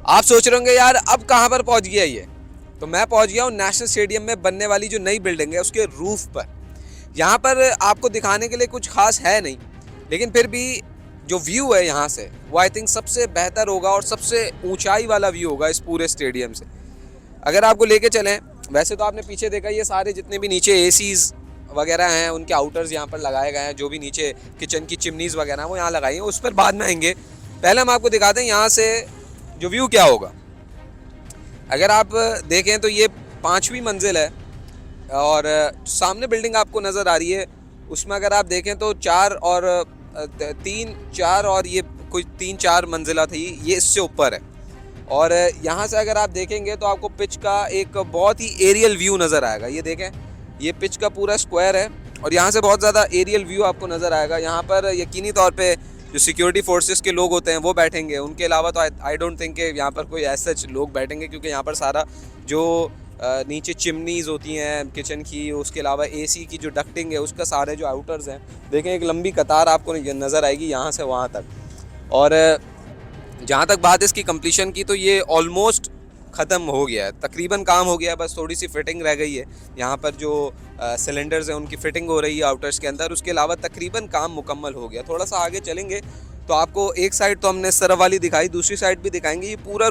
आप सोच रहे होंगे यार अब कहाँ पर पहुंच गया ये। तो मैं पहुंच गया हूँ नेशनल स्टेडियम में बनने वाली जो नई बिल्डिंग है उसके रूफ पर। यहाँ पर आपको दिखाने के लिए कुछ खास है नहीं, लेकिन फिर भी जो व्यू है यहाँ से वो आई थिंक सबसे बेहतर होगा और सबसे ऊंचाई वाला व्यू होगा इस पूरे स्टेडियम से। अगर आपको लेके चलें, वैसे तो आपने पीछे देखा ये सारे जितने भी नीचे एसीज वगैरह हैं उनके आउटर्स यहाँ पर लगाए गए हैं, जो भी नीचे किचन की चिमनीज वगैरह हैं वो यहाँ लगाई हैं, उस पर बाद में आएंगे। पहले हम आपको दिखाते हैं यहाँ से जो व्यू क्या होगा। अगर आप देखें तो ये 5वीं मंजिल है और सामने बिल्डिंग आपको नज़र आ रही है, उसमें अगर आप देखें तो 3 4 और ये कोई 3 4 मंजिला थी, ये इससे ऊपर है। और यहाँ से अगर आप देखेंगे तो आपको पिच का एक बहुत ही एरियल व्यू नज़र आएगा। ये देखें, ये पिच का पूरा स्क्वायर है और यहाँ से बहुत ज़्यादा एरियल व्यू आपको नज़र आएगा। यहाँ पर यकीनी तौर पे जो सिक्योरिटी फोर्सेस के लोग होते हैं वो बैठेंगे, उनके अलावा तो आई डोंट थिंक कि यहाँ पर कोई ऐसे लोग बैठेंगे, क्योंकि यहाँ पर सारा जो नीचे चिमनीज़ होती हैं किचन की, उसके अलावा एसी की जो डक्टिंग है उसका सारे जो आउटर्स हैं, देखें एक लंबी कतार आपको नज़र आएगी यहाँ से वहाँ तक। और जहाँ तक बात इसकी कंप्लीशन की, तो ये ऑलमोस्ट ख़त्म हो गया है, तकरीबन काम हो गया है, बस थोड़ी सी फिटिंग रह गई है। यहाँ पर जो सिलेंडर्स हैं उनकी फ़िटिंग हो रही है आउटर्स के अंदर, उसके अलावा तकरीबन काम मुकम्मल हो गया। थोड़ा सा आगे चलेंगे तो आपको एक साइड तो हमने इस तरफ वाली दिखाई, दूसरी साइड भी दिखाएंगे। ये पूरा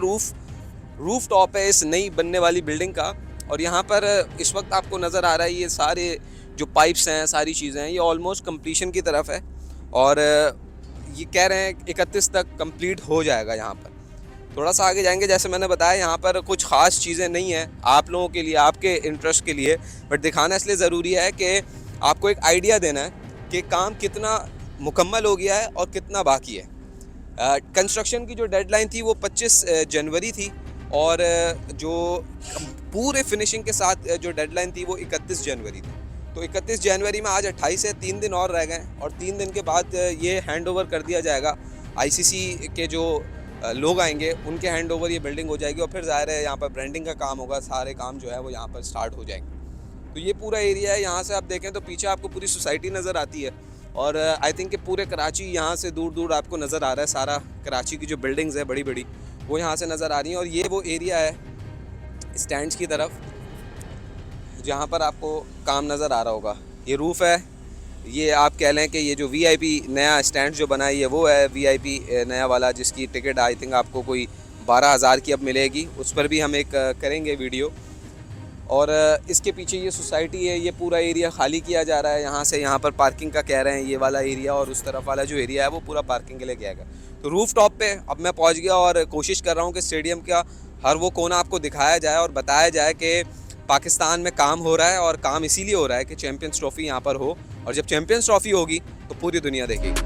रूफ टॉप है इस नई बनने वाली बिल्डिंग का। और यहाँ पर इस वक्त आपको नज़र आ रहा है ये सारे जो पाइप्स हैं, सारी चीज़ें हैं, ये ऑलमोस्ट कम्प्लीशन की तरफ है और ये कह रहे हैं 31 तक कंप्लीट हो जाएगा। यहाँ पर थोड़ा सा आगे जाएंगे, जैसे मैंने बताया यहाँ पर कुछ ख़ास चीज़ें नहीं हैं आप लोगों के लिए, आपके इंटरेस्ट के लिए, बट दिखाना इसलिए ज़रूरी है कि आपको एक आइडिया देना है कि काम कितना मुकम्मल हो गया है और कितना बाकी है। कंस्ट्रक्शन की जो डेडलाइन थी वो 25 जनवरी थी और जो पूरे फिनिशिंग के साथ जो डेडलाइन थी वो 31 जनवरी थी। तो 31 जनवरी में आज 28 है, 3 दिन और रह गए और 3 दिन के बाद ये हैंड ओवर कर दिया जाएगा। आईसीसी के जो लोग आएंगे उनके हैंड ओवर ये बिल्डिंग हो जाएगी और फिर ज़ाहिर है यहाँ पर ब्रांडिंग का काम होगा, सारे काम जो है वो यहाँ पर स्टार्ट हो जाएंगे। तो ये पूरा एरिया है। यहाँ से आप देखें तो पीछे आपको पूरी सोसाइटी नज़र आती है और आई थिंक कि पूरे कराची यहाँ से दूर दूर आपको नज़र आ रहा है। सारा कराची की जो बिल्डिंग्स है बड़ी बड़ी वो यहाँ से नज़र आ रही हैं। और ये वो एरिया है स्टैंड्स की तरफ जहाँ पर आपको काम नज़र आ रहा होगा। ये रूफ़ है, ये आप कह लें कि ये जो वीआईपी नया स्टैंड जो बना है ये वो है वीआईपी नया वाला, जिसकी टिकट आई थिंक आपको कोई 12,000 की अब मिलेगी। उस पर भी हम एक करेंगे वीडियो। और इसके पीछे ये सोसाइटी है, ये पूरा एरिया खाली किया जा रहा है। यहाँ पर पार्किंग का कह रहे हैं ये वाला एरिया, और उस तरफ वाला जो एरिया है वो पूरा पार्किंग के लिए किया गया। तो रूफ टॉप पे अब मैं पहुँच गया और कोशिश कर रहा हूँ कि स्टेडियम का हर वो कोना आपको दिखाया जाए और बताया जाए कि पाकिस्तान में काम हो रहा है, और काम इसीलिए हो रहा है कि चैम्पियंस ट्रॉफ़ी यहाँ पर हो, और जब चैम्पियंस ट्रॉफ़ी होगी तो पूरी दुनिया देखेगी।